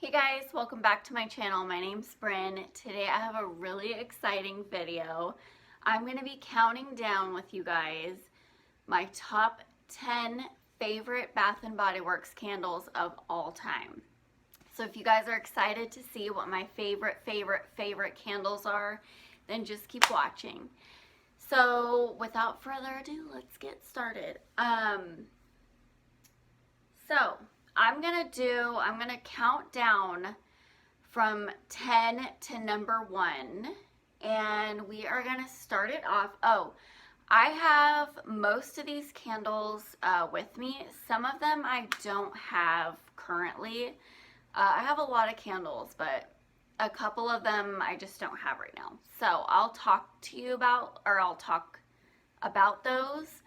Hey guys, welcome back to my channel. My name's Bryn. Today I have a really exciting video. I'm going to be counting down with you guys my top 10 favorite Bath & Body Works candles of all time. So if you guys are excited to see what my favorite candles are, then just keep watching. So without further ado, let's get started. I'm gonna count down from 10 to number 1, and we are gonna start it off. Oh, I have most of these candles with me. Some of them I don't have currently. I have a lot of candles, but a couple of them I just don't have right now. So I'll talk to you about, or I'll talk about those,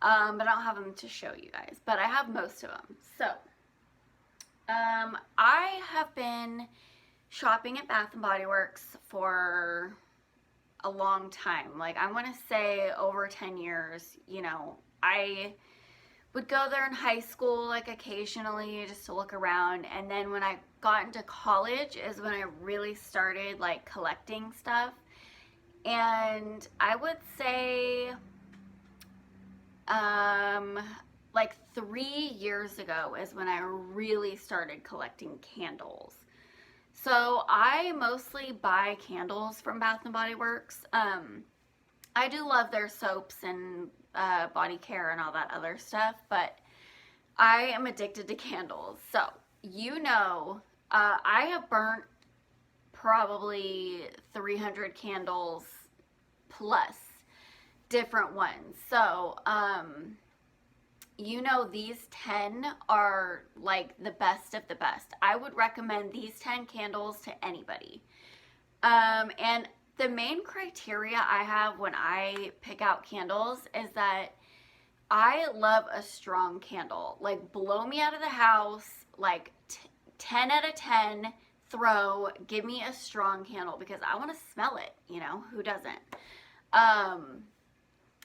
but I don't have them to show you guys, but I have most of them. So I have been shopping at Bath & Body Works for a long time. Like, I want to say over 10 years. You know, I would go there in high school, like occasionally, just to look around. And then when I got into college is when I really started like collecting stuff. And I would say like 3 years ago is when I really started collecting candles. So I mostly buy candles from Bath & Body Works. I do love their soaps and body care and all that other stuff, but I am addicted to candles. So, you know, I have burnt probably 300 candles plus different ones. So, you know, these 10 are like the best of the best. I would recommend these 10 candles to anybody. And the main criteria I have when I pick out candles is that I love a strong candle. Like, blow me out of the house, like 10 out of 10, give me a strong candle because I want to smell it, you know, who doesn't?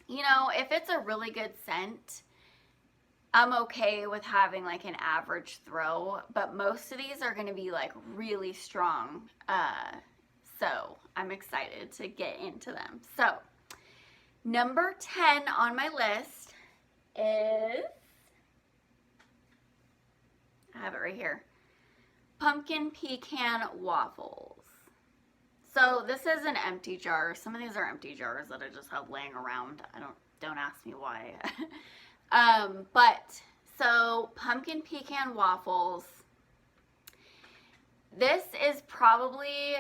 You know, if it's a really good scent, I'm okay with having like an average throw, but most of these are going to be like really strong. So I'm excited to get into them. So number 10 on my list is, I have it right here, Pumpkin Pecan Waffles. So this is an empty jar. Some of these are empty jars that I just have laying around. Don't ask me why. But so Pumpkin Pecan Waffles, this is probably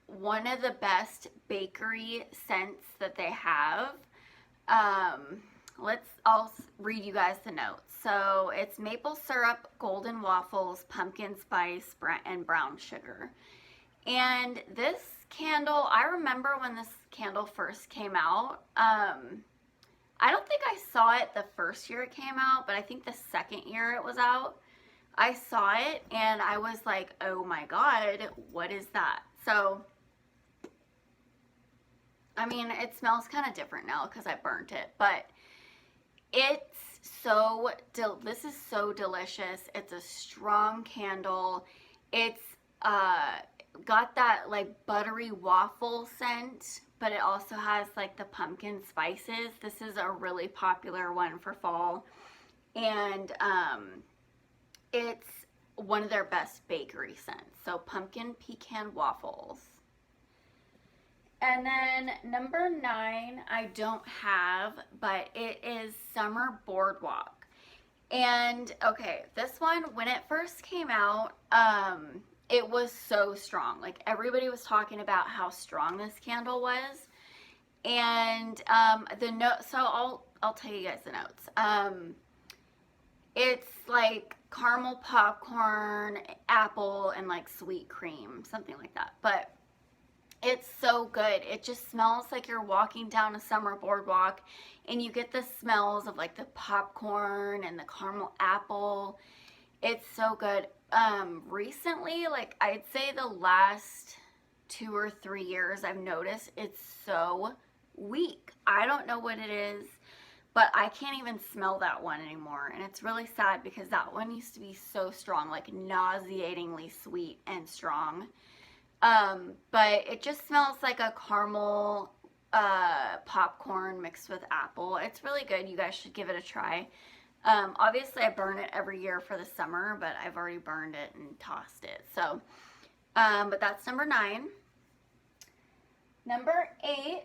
one of the best bakery scents that they have. I'll read you guys the notes. So it's maple syrup, golden waffles, pumpkin spice, and brown sugar. And this candle, I remember when this candle first came out. I don't think I saw it the first year it came out, but I think the second year it was out, I saw it and I was like, oh my God, what is that? So, I mean, it smells kind of different now because I burnt it, but this is so delicious. It's a strong candle. It's got that like buttery waffle scent, but it also has like the pumpkin spices. This is a really popular one for fall, and it's one of their best bakery scents. So Pumpkin Pecan Waffles. And then number 9 I don't have, but it is Summer Boardwalk. And okay, this one, when it first came out, it was so strong. Like, everybody was talking about how strong this candle was. And so I'll tell you guys the notes. It's like caramel popcorn, apple, and like sweet cream, something like that. But it's so good. It just smells like you're walking down a summer boardwalk, and you get the smells of like the popcorn and the caramel apple. It's so good. Recently, like I'd say the last 2 or 3 years, I've noticed it's so weak. I don't know what it is, but I can't even smell that one anymore, and it's really sad because that one used to be so strong, like nauseatingly sweet and strong. But it just smells like a caramel popcorn mixed with apple. It's really good. You guys should give it a try. Obviously I burn it every year for the summer, but I've already burned it and tossed it. So, but that's number 9. Number 8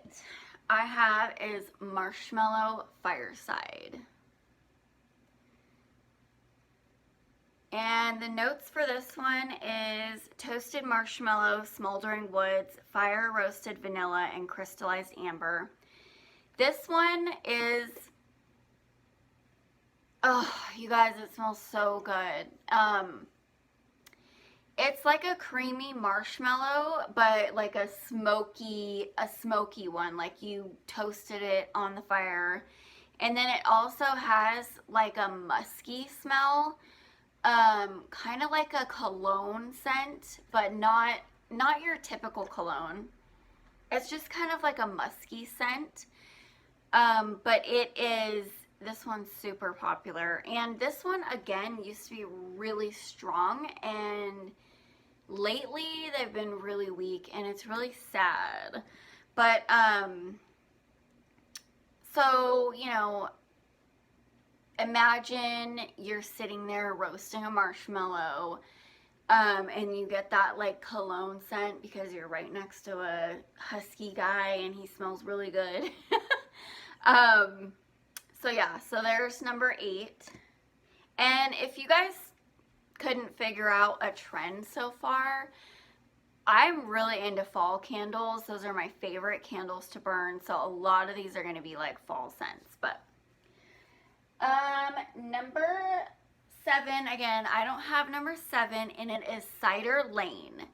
I have is Marshmallow Fireside. And the notes for this one is toasted marshmallow, smoldering woods, fire roasted vanilla, and crystallized amber. This one is, oh, you guys, it smells so good. It's like a creamy marshmallow, but like a smoky one, like you toasted it on the fire. And then it also has like a musky smell, kind of like a cologne scent, but not your typical cologne. It's just kind of like a musky scent. But this one's super popular. And this one, again, used to be really strong, and lately they've been really weak, and it's really sad. But, so, you know, imagine you're sitting there roasting a marshmallow, and you get that like cologne scent because you're right next to a husky guy and he smells really good. So yeah, so there's number 8. And if you guys couldn't figure out a trend so far, I'm really into fall candles. Those are my favorite candles to burn. So a lot of these are going to be like fall scents. But number 7, again, I don't have number 7, and it is Cider Lane.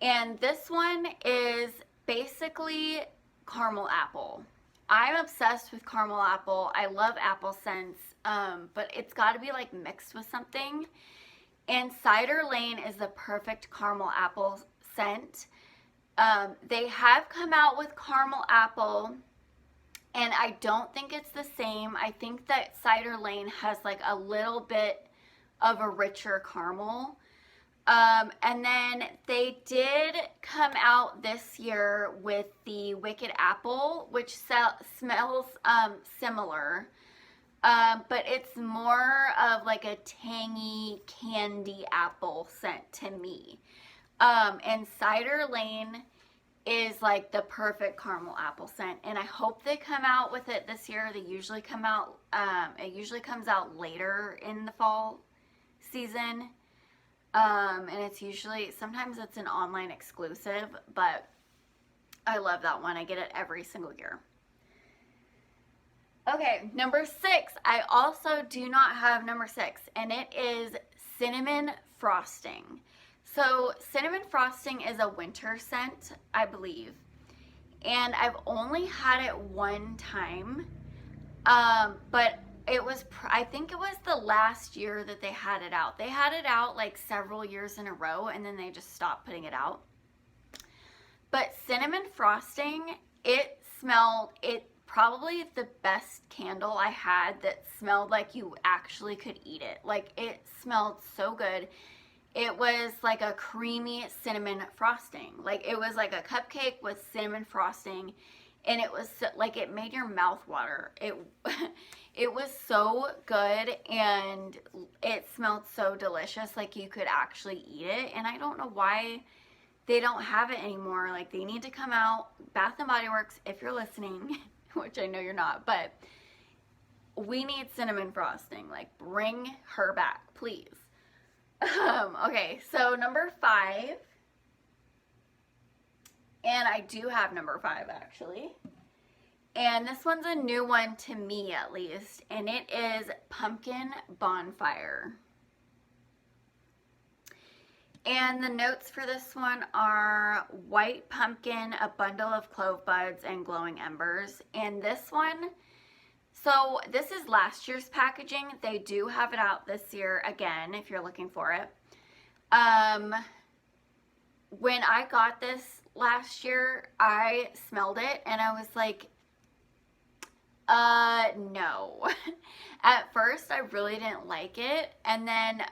And this one is basically caramel apple. I'm obsessed with caramel apple. I love apple scents, but it's got to be like mixed with something. And Cider Lane is the perfect caramel apple scent. They have come out with caramel apple, and I don't think it's the same. I think that Cider Lane has like a little bit of a richer caramel. And then they did come out this year with the Wicked Apple, which smells similar. But it's more of like a tangy candy apple scent to me. And Cider Lane is like the perfect caramel apple scent, and I hope they come out with it this year. They usually come out, it usually comes out later in the fall season. And it's usually, sometimes it's an online exclusive, but I love that one. I get it every single year. Okay, number 6. I also do not have number 6, and it is cinnamon frosting. So cinnamon frosting is a winter scent, I believe, and I've only had it one time, but it was, I think it was the last year that they had it out. They had it out like several years in a row, and then they just stopped putting it out. But cinnamon frosting, it probably the best candle I had that smelled like you actually could eat it. Like, it smelled so good. It was like a creamy cinnamon frosting. Like, it was like a cupcake with cinnamon frosting, and it was like, it made your mouth water. It was so good, and it smelled so delicious, like you could actually eat it. And I don't know why they don't have it anymore. Like, they need to come out. Bath and Body Works, if you're listening, which I know you're not, but we need cinnamon frosting. Like, bring her back, please. Okay, so number 5, and I do have number 5 actually, and this one's a new one to me at least, and it is Pumpkin Bonfire. And the notes for this one are white pumpkin, a bundle of clove buds, and glowing embers. And this one, so this is last year's packaging. They do have it out this year again if you're looking for it. When I got this last year, I smelled it and I was like, No. At first, I really didn't like it, and then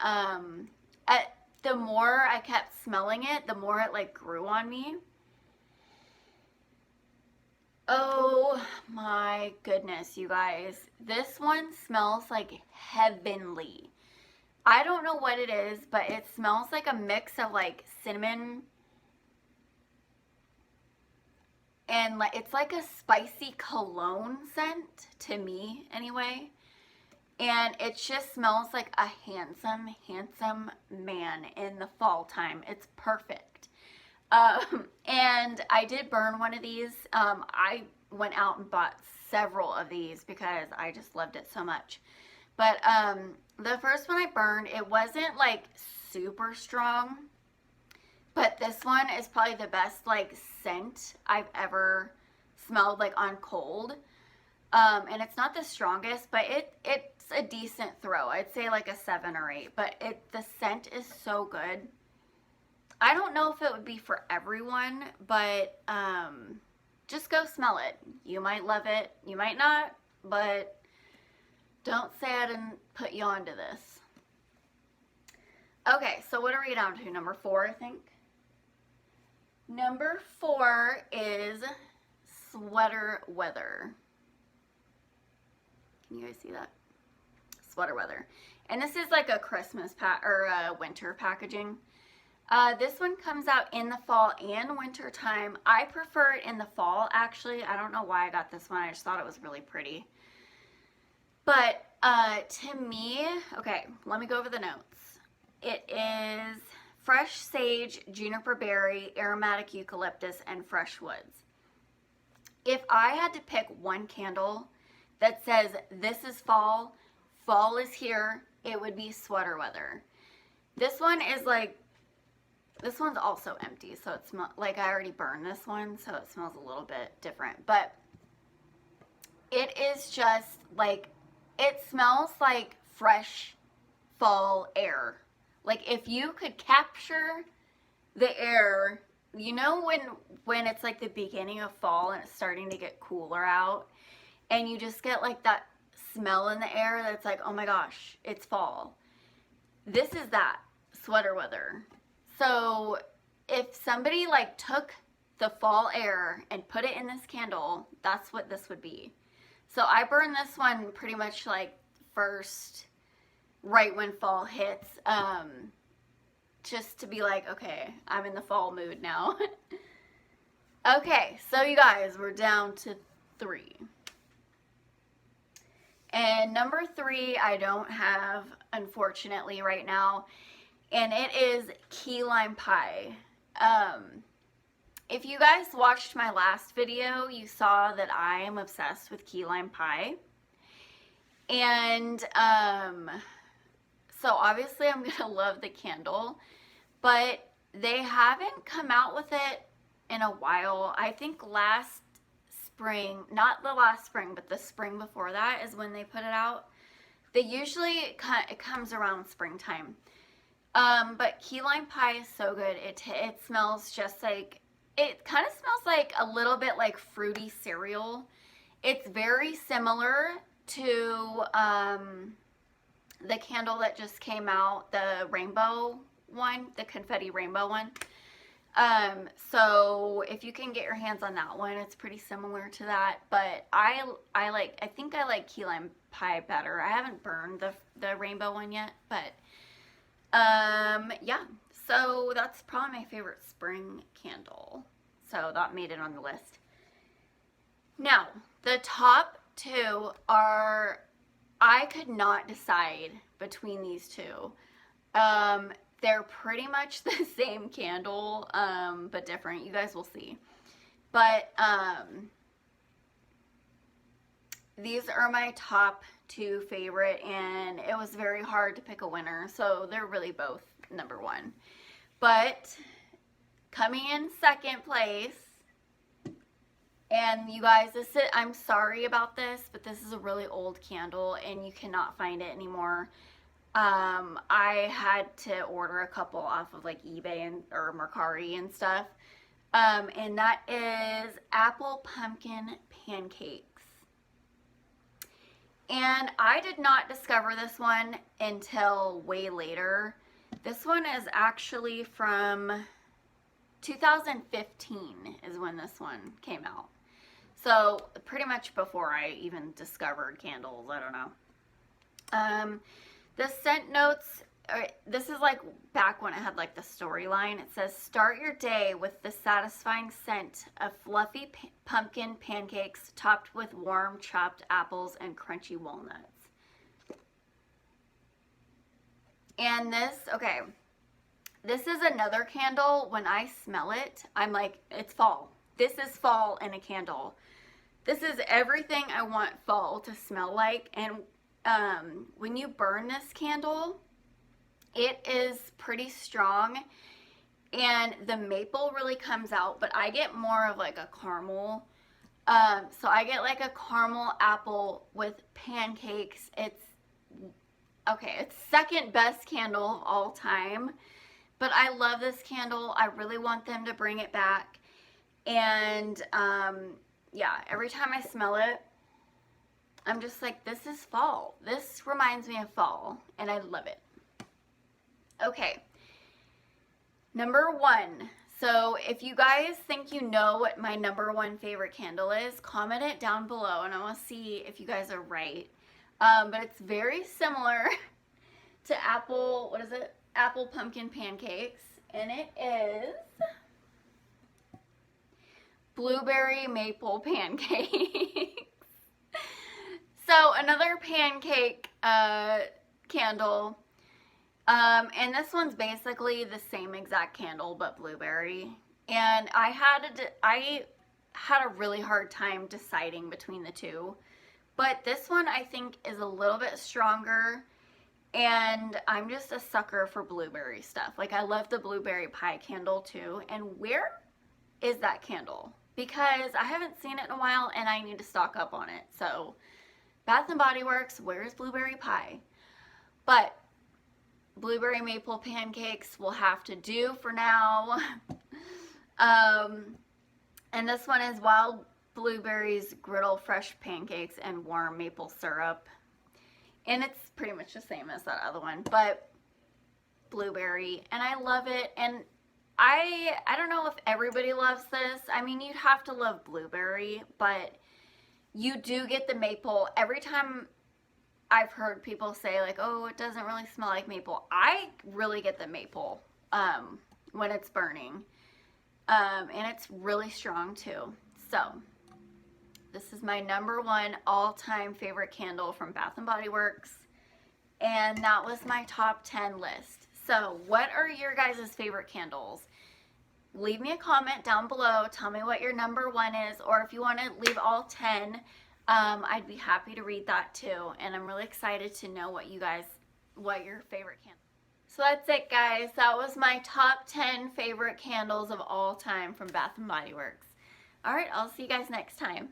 the more I kept smelling it, the more it like grew on me. Oh my goodness, you guys. This one smells like heavenly. I don't know what it is, but it smells like a mix of like cinnamon and like it's like a spicy cologne scent to me anyway. And it just smells like a handsome man in the fall time. It's perfect. And I did burn one of these. I went out and bought several of these because I just loved it so much. But the first one I burned, it wasn't like super strong. But this one is probably the best like scent I've ever smelled like on cold. And it's not the strongest, but it's a decent throw. I'd say like a 7 or 8, but the scent is so good. I don't know if it would be for everyone, but just go smell it. You might love it, you might not, but don't say I didn't put you onto this. Okay, so what are we down to? Number 4, I think. Number 4 is sweater weather. Can you guys see that? Sweater weather. And this is like a Christmas or a winter packaging. This one comes out in the fall and winter time. I prefer it in the fall, actually. I don't know why I got this one. I just thought it was really pretty. But to me, okay, let me go over the notes. It is fresh sage, juniper berry, aromatic eucalyptus, and fresh woods. If I had to pick one candle that says this is fall, fall is here, it would be sweater weather. This one is like, this one's also empty, so it smells like I already burned this one, so it smells a little bit different. But it is just like, it smells like fresh fall air. Like if you could capture the air, you know when it's like the beginning of fall and it's starting to get cooler out, and you just get like that smell in the air that's like, oh my gosh, it's fall. This is that sweater weather. So if somebody like took the fall air and put it in this candle, that's what this would be. So I burned this one pretty much like first, right when fall hits, just to be like, okay, I'm in the fall mood now. Okay, so you guys, we're down to 3. And number 3, I don't have, unfortunately, right now. And it is key lime pie. If you guys watched my last video, you saw that I am obsessed with key lime pie. And so obviously I'm going to love the candle. But they haven't come out with it in a while. I think last spring, not the last spring, but the spring before that is when they put it out. They usually, it comes around springtime. But key lime pie is so good. It smells just like, it kind of smells like a little bit like fruity cereal. It's very similar to the candle that just came out, the rainbow one, the confetti rainbow one. So if you can get your hands on that one, it's pretty similar to that, but I think I like key lime pie better. I haven't burned the rainbow one yet, but yeah, so that's probably my favorite spring candle. So that made it on the list. Now, the top 2 are, I could not decide between these 2. They're pretty much the same candle, but different. You guys will see. But these are my top 2 favorite, and it was very hard to pick a winner, so they're really both number 1. But coming in second place, and you guys, I'm sorry about this, but this is a really old candle, and you cannot find it anymore. I had to order a couple off of like eBay or Mercari and stuff. And that is apple pumpkin pancakes. And I did not discover this one until way later. This one is actually from 2015 is when this one came out. So pretty much before I even discovered candles. I don't know. The scent notes, this is like back when it had like the storyline. It says, start your day with the satisfying scent of fluffy pumpkin pancakes topped with warm chopped apples and crunchy walnuts. And this, okay, this is another candle. When I smell it, I'm like, it's fall. This is fall in a candle. This is everything I want fall to smell like. And when you burn this candle, it is pretty strong and the maple really comes out, but I get more of like a caramel. So I get like a caramel apple with pancakes. It's okay, it's second best candle of all time, but I love this candle. I really want them to bring it back. And yeah, every time I smell it, I'm just like, this is fall. This reminds me of fall, and I love it. Okay, number one. So if you guys think you know what my number one favorite candle is, comment it down below, and I want to see if you guys are right. But it's very similar to apple, what is it? Apple pumpkin pancakes, and it is blueberry maple pancakes. So another pancake candle, and this one's basically the same exact candle but blueberry. And I had a really hard time deciding between the two, but this one I think is a little bit stronger. And I'm just a sucker for blueberry stuff. Like, I love the blueberry pie candle too. And where is that candle? Because I haven't seen it in a while and I need to stock up on it. So Bath & Body Works, where's blueberry pie? But blueberry maple pancakes will have to do for now. And this one is wild blueberries, griddle fresh pancakes, and warm maple syrup. And it's pretty much the same as that other one, but blueberry, and I love it. And I don't know if everybody loves this. I mean, you'd have to love blueberry, but you do get the maple. Every time I've heard people say like, oh, it doesn't really smell like maple, I really get the maple when it's burning. And it's really strong too. So this is my number one all-time favorite candle from Bath & Body Works. And that was my top 10 list. So what are your guys' favorite candles? Leave me a comment down below. Tell me what your number one is. Or if you want to leave all 10, I'd be happy to read that too. And I'm really excited to know what your favorite candle. So that's it, guys. That was my top 10 favorite candles of all time from Bath & Body Works. All right, I'll see you guys next time.